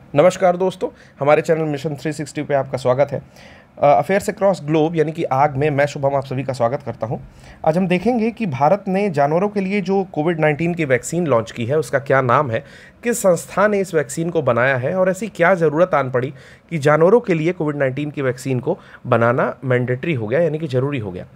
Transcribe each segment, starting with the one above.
नमस्कार दोस्तों, हमारे चैनल मिशन 360 पे आपका स्वागत है। अफेयर्स अक्रॉस ग्लोब यानी कि आग में मैं शुभम आप सभी का स्वागत करता हूं। आज हम देखेंगे कि भारत ने जानवरों के लिए जो कोविड-19 की वैक्सीन लॉन्च की है उसका क्या नाम है, किस संस्था ने इस वैक्सीन को बनाया है और ऐसी क्या ज़रूरत आन पड़ी कि जानवरों के लिए कोविड-19 की वैक्सीन को बनाना मैंडेटरी हो गया यानी कि ज़रूरी हो गया,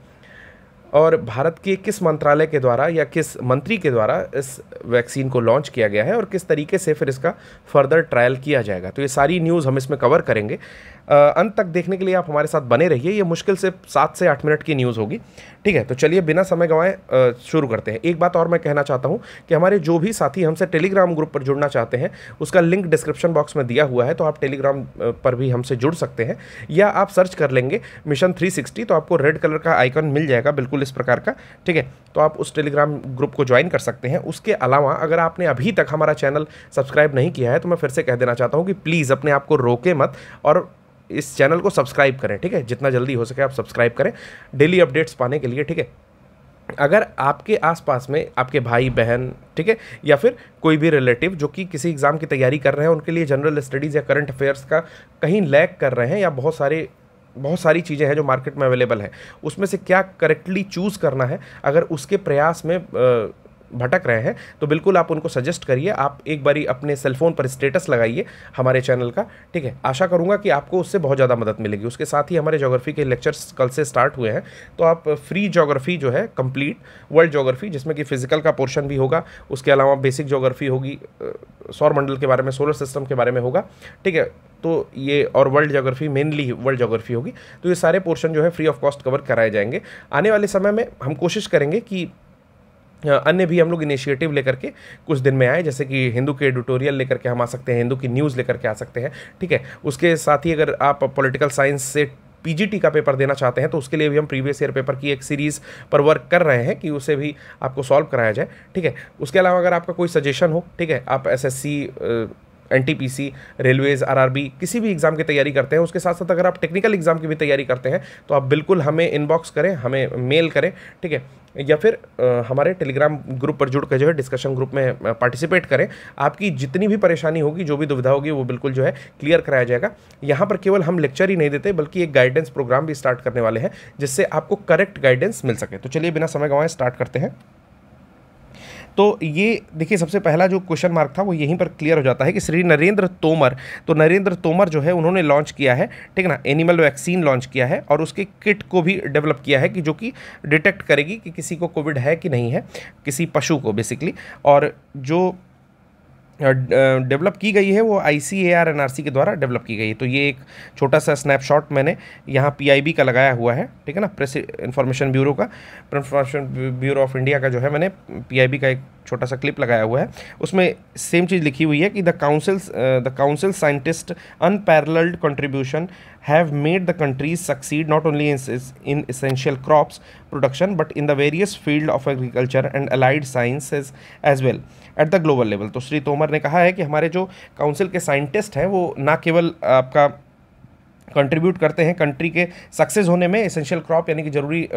और भारत के किस मंत्रालय के द्वारा या किस मंत्री के द्वारा इस वैक्सीन को लॉन्च किया गया है और किस तरीके से फिर इसका फर्दर ट्रायल किया जाएगा। तो ये सारी न्यूज़ हम इसमें कवर करेंगे। अंत तक देखने के लिए आप हमारे साथ बने रहिए। ये मुश्किल से 7 से 8 मिनट की न्यूज़ होगी। ठीक है, तो चलिए बिना समय गंवाए शुरू करते हैं। एक बात और मैं कहना चाहता हूँ कि हमारे जो भी साथी हमसे टेलीग्राम ग्रुप पर जुड़ना चाहते हैं उसका लिंक डिस्क्रिप्शन बॉक्स में दिया हुआ है, तो आप टेलीग्राम पर भी हमसे जुड़ सकते हैं, या आप सर्च कर लेंगे मिशन 360 तो आपको रेड कलर का आइकन मिल जाएगा बिल्कुल इस प्रकार का। ठीक है, तो आप उस टेलीग्राम ग्रुप को ज्वाइन कर सकते हैं। उसके अलावा अगर आपने अभी तक हमारा चैनल सब्सक्राइब नहीं किया है तो मैं फिर से कह देना चाहता हूँ कि प्लीज़ अपने आप को रोके मत और इस चैनल को सब्सक्राइब करें। ठीक है, जितना जल्दी हो सके आप सब्सक्राइब करें डेली अपडेट्स पाने के लिए। ठीक है, अगर आपके आसपास में आपके भाई बहन, ठीक है, या फिर कोई भी रिलेटिव जो कि किसी एग्ज़ाम की तैयारी कर रहे हैं, उनके लिए जनरल स्टडीज़ या करंट अफेयर्स का कहीं लैग कर रहे हैं, या बहुत सारी चीज़ें हैं जो मार्केट में अवेलेबल हैं, उसमें से क्या करेक्टली चूज़ करना है, अगर उसके प्रयास में भटक रहे हैं तो बिल्कुल आप उनको सजेस्ट करिए। आप एक बारी अपने सेलफोन पर स्टेटस लगाइए हमारे चैनल का। ठीक है, आशा करूंगा कि आपको उससे बहुत ज़्यादा मदद मिलेगी। उसके साथ ही हमारे ज्योग्राफी के लेक्चर्स कल से स्टार्ट हुए हैं, तो आप फ्री ज्योग्राफी जो है कंप्लीट वर्ल्ड ज्योग्राफी, जिसमें कि फिजिकल का पोर्शन भी होगा, उसके अलावा बेसिक ज्योग्राफी होगी, सौर मंडल के बारे में, सोलर सिस्टम के बारे में होगा। ठीक है, तो ये और world geography, mainly world geography होगी। तो ये सारे पोर्शन जो है फ्री ऑफ कॉस्ट कवर कराए जाएंगे। आने वाले समय में हम कोशिश करेंगे कि अन्य भी हम लोग इनिशिएटिव लेकर के कुछ दिन में आए, जैसे कि हिंदू के एडिटोरियल लेकर के हम आ सकते हैं, हिंदू की न्यूज़ लेकर के आ सकते हैं। ठीक है, उसके साथ ही अगर आप पॉलिटिकल साइंस से पीजीटी का पेपर देना चाहते हैं तो उसके लिए भी हम प्रीवियस ईयर पेपर की एक सीरीज़ पर वर्क कर रहे हैं कि उसे भी आपको सॉल्व कराया जाए। ठीक है, उसके अलावा अगर आपका कोई सजेशन हो, ठीक है, आप एसएससी, एनटीपीसी, रेलवेज़, आरआरबी किसी भी एग्ज़ाम की तैयारी करते हैं, उसके साथ साथ अगर आप टेक्निकल एग्ज़ाम की भी तैयारी करते हैं तो आप बिल्कुल हमें इनबॉक्स करें, हमें मेल करें। ठीक है, या फिर हमारे टेलीग्राम ग्रुप पर जुड़ कर जो है डिस्कशन ग्रुप में पार्टिसिपेट करें। आपकी जितनी भी परेशानी होगी, जो भी दुविधा होगी, वो बिल्कुल जो है क्लियर कराया जाएगा। यहाँ पर केवल हम लेक्चर ही नहीं देते बल्कि एक गाइडेंस प्रोग्राम भी स्टार्ट करने वाले हैं जिससे आपको करेक्ट गाइडेंस मिल सके। तो चलिए बिना समय गंवाए स्टार्ट करते हैं। तो ये देखिए, सबसे पहला जो क्वेश्चन मार्क था वो यहीं पर क्लियर हो जाता है कि श्री नरेंद्र तोमर, तो नरेंद्र तोमर जो है उन्होंने लॉन्च किया है, ठीक है ना, एनिमल वैक्सीन लॉन्च किया है और उसके किट को भी डेवलप किया है कि जो कि डिटेक्ट करेगी कि किसी को कोविड है कि नहीं है, किसी पशु को बेसिकली। और जो डेवलप की गई है वो ICAR NRC के द्वारा डेवलप की गई है। तो ये एक छोटा सा स्नैपशॉट मैंने यहाँ PIB का लगाया हुआ है, ठीक है ना, प्रेस इंफॉर्मेशन ब्यूरो का, इंफॉर्मेशन ब्यूरो ऑफ इंडिया का जो है मैंने PIB का एक छोटा सा क्लिप लगाया हुआ है। उसमें सेम चीज़ लिखी हुई है कि the council scientist unparalleled contribution have made the countries succeed not only in essential crops production but in the various field of agriculture and allied sciences as well at the global level। तो श्री तोमर ने कहा है कि हमारे जो council के scientist हैं वो ना केवल आपका कंट्रीब्यूट करते हैं कंट्री के सक्सेस होने में, एसेंशियल क्रॉप यानी कि ज़रूरी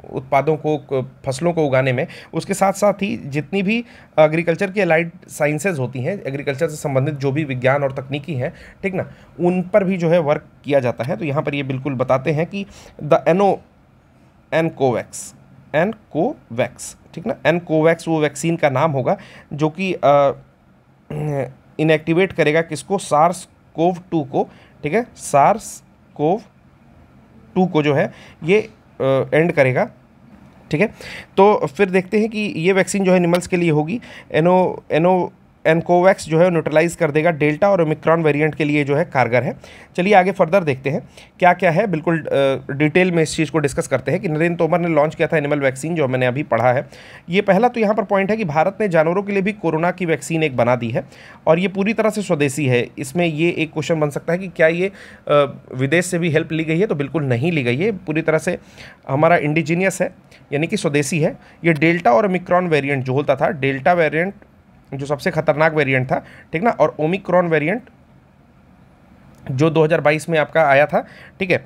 उत्पादों को, फसलों को उगाने में, उसके साथ साथ ही जितनी भी एग्रीकल्चर की अलाइड साइंसेज होती हैं, एग्रीकल्चर से संबंधित जो भी विज्ञान और तकनीकी हैं, ठीक ना, उन पर भी जो है वर्क किया जाता है। तो यहाँ पर ये बिल्कुल बताते हैं कि द एनकोवैक्स, ठीक ना, एनकोवैक्स वो वैक्सीन का नाम होगा जो कि इनएक्टिवेट करेगा किसको, SARS-CoV-2 को, ठीक है, SARS-CoV-2 को जो है ये एंड करेगा। ठीक है, तो फिर देखते हैं कि ये वैक्सीन जो है एनिमल्स के लिए होगी। एनकोवैक्स जो है न्यूट्रलाइज कर देगा डेल्टा और ओमिक्रॉन वेरिएंट के लिए जो है कारगर है। चलिए आगे फर्दर देखते हैं क्या क्या है, बिल्कुल डिटेल में इस चीज़ को डिस्कस करते हैं कि नरेंद्र तोमर ने लॉन्च किया था एनिमल वैक्सीन, जो मैंने अभी पढ़ा है। ये पहला तो यहाँ पर पॉइंट है कि भारत ने जानवरों के लिए भी कोरोना की वैक्सीन एक बना दी है और ये पूरी तरह से स्वदेशी है। इसमें ये एक क्वेश्चन बन सकता है कि क्या ये विदेश से भी हेल्प ली गई है, तो बिल्कुल नहीं ली गई है, पूरी तरह से हमारा इंडिजीनियस है यानी कि स्वदेशी है। ये डेल्टा और ओमिक्रॉन वेरिएंट जो होता था, डेल्टा वेरिएंट जो सबसे खतरनाक वेरिएंट था, ठीक ना, और ओमिक्रॉन वेरिएंट जो 2022 में आपका आया था, ठीक है,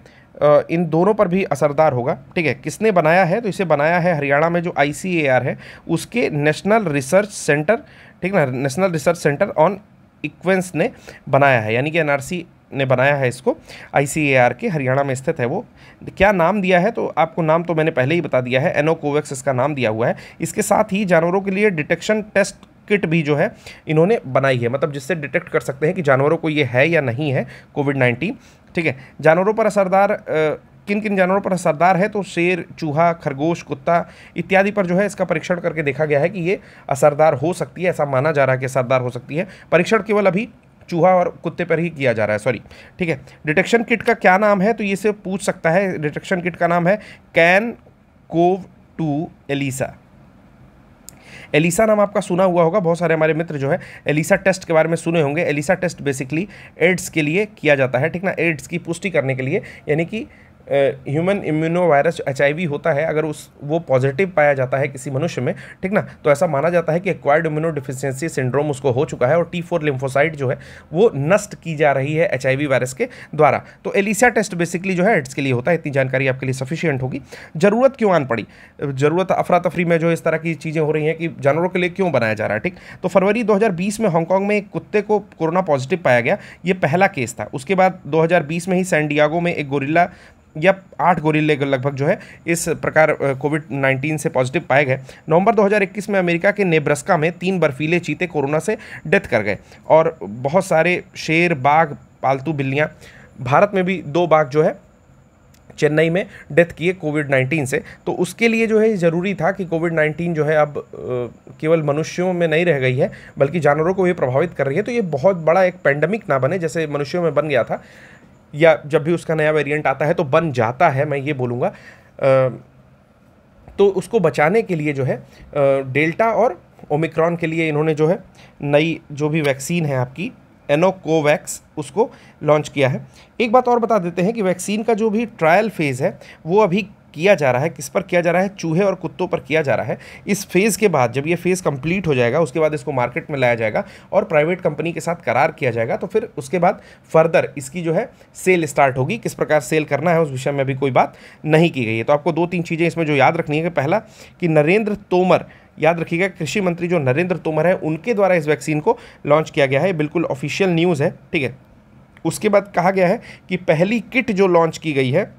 इन दोनों पर भी असरदार होगा। ठीक है, किसने बनाया है, तो इसे बनाया है हरियाणा में जो ICAR है उसके नेशनल रिसर्च सेंटर, ठीक ना, नेशनल रिसर्च सेंटर ऑन इक्वेंस ने बनाया है, यानी कि एनआरसी ने बनाया है इसको, ICAR के हरियाणा में स्थित है वो। क्या नाम दिया है, तो आपको नाम तो मैंने पहले ही बता दिया है, एनोकोवैक्स इसका नाम दिया हुआ है। इसके साथ ही जानवरों के लिए डिटेक्शन टेस्ट किट भी जो है इन्होंने बनाई है, मतलब जिससे डिटेक्ट कर सकते हैं कि जानवरों को ये है या नहीं है कोविड-19। ठीक है, जानवरों पर असरदार किन किन जानवरों पर असरदार है, तो शेर, चूहा, खरगोश, कुत्ता इत्यादि पर जो है इसका परीक्षण करके देखा गया है कि ये असरदार हो सकती है, ऐसा माना जा रहा है कि असरदार हो सकती है। परीक्षण केवल अभी चूहा और कुत्ते पर ही किया जा रहा है, सॉरी। ठीक है, डिटेक्शन किट का क्या नाम है, तो ये से पूछ सकता है। डिटेक्शन किट का नाम है CAN-CoV-2 एलिसा। एलिसा नाम आपका सुना हुआ होगा, बहुत सारे हमारे मित्र जो है एलिसा टेस्ट के बारे में सुने होंगे। एलिसा टेस्ट बेसिकली एड्स के लिए किया जाता है, ठीक ना, एड्स की पुष्टि करने के लिए, यानी कि ह्यूमन इम्यूनो वायरस HIV होता है, अगर वो पॉजिटिव पाया जाता है किसी मनुष्य में, ठीक ना, तो ऐसा माना जाता है कि एक्वायर्ड इम्यूनो डिफिशियंसी सिंड्रोम उसको हो चुका है और T4 लिम्फोसाइट जो है वो नष्ट की जा रही है HIV वायरस के द्वारा। तो एलिसा टेस्ट बेसिकली जो है एड्स के लिए होता है। इतनी जानकारी आपके लिए सफिशियंट होगी। ज़रूरत क्यों आन पड़ी, ज़रूरत अफरा तफरी में जो इस तरह की चीज़ें हो रही हैं कि जानवरों के लिए क्यों बनाया जा रहा है। ठीक, तो फरवरी 2020 में हांगकांग में एक कुत्ते को कोरोना पॉजिटिव पाया गया, ये पहला केस था। उसके बाद 2020 में ही सैन डिएगो में एक गोरिल्ला या 8 गोरिल्ले लगभग जो है इस प्रकार कोविड-19 से पॉजिटिव पाए गए। नवंबर 2021 में अमेरिका के नेब्रास्का में 3 बर्फीले चीते कोरोना से डेथ कर गए और बहुत सारे शेर, बाघ, पालतू बिल्लियां, भारत में भी 2 बाघ जो है चेन्नई में डेथ किए कोविड-19 से। तो उसके लिए जो है ज़रूरी था कि कोविड-19 जो है अब केवल मनुष्यों में नहीं रह गई है बल्कि जानवरों को भी प्रभावित कर रही है। तो ये बहुत बड़ा एक पैंडमिक ना बने जैसे मनुष्यों में बन गया था, या जब भी उसका नया वेरिएंट आता है तो बन जाता है, मैं ये बोलूँगा। तो उसको बचाने के लिए जो है डेल्टा और ओमिक्रॉन के लिए इन्होंने जो है नई जो भी वैक्सीन है आपकी एनोकोवैक्स उसको लॉन्च किया है। एक बात और बता देते हैं कि वैक्सीन का जो भी ट्रायल फेज़ है वो अभी किया जा रहा है। किस पर किया जा रहा है? चूहे और कुत्तों पर किया जा रहा है। इस फेज़ के बाद जब ये फेज़ कंप्लीट हो जाएगा उसके बाद इसको मार्केट में लाया जाएगा और प्राइवेट कंपनी के साथ करार किया जाएगा। तो फिर उसके बाद फर्दर इसकी जो है सेल स्टार्ट होगी। किस प्रकार सेल करना है उस विषय में अभी कोई बात नहीं की गई है। तो आपको 2-3 चीज़ें इसमें जो याद रखनी है कि पहला कि नरेंद्र तोमर, याद रखिएगा कृषि मंत्री जो नरेंद्र तोमर है उनके द्वारा इस वैक्सीन को लॉन्च किया गया है, बिल्कुल ऑफिशियल न्यूज़ है। ठीक है, उसके बाद कहा गया है कि पहली किट जो लॉन्च की गई है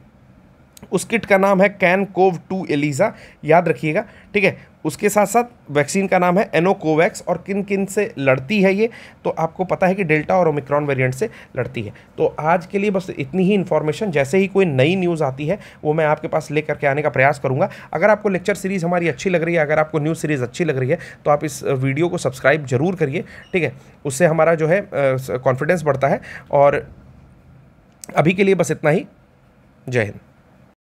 उस किट का नाम है CAN-CoV-2 एलिसा, याद रखिएगा। ठीक है, उसके साथ साथ वैक्सीन का नाम है एनोकोवैक्स। और किन किन से लड़ती है ये, तो आपको पता है कि डेल्टा और ओमिक्रॉन वेरिएंट से लड़ती है। तो आज के लिए बस इतनी ही इन्फॉर्मेशन। जैसे ही कोई नई न्यूज़ आती है वो मैं आपके पास लेकर के आने का प्रयास करूंगा। अगर आपको लेक्चर सीरीज़ हमारी अच्छी लग रही है, अगर आपको न्यूज़ सीरीज़ अच्छी लग रही है तो आप इस वीडियो को सब्सक्राइब जरूर करिए। ठीक है, उससे हमारा जो है कॉन्फिडेंस बढ़ता है। और अभी के लिए बस इतना ही। जय हिंद।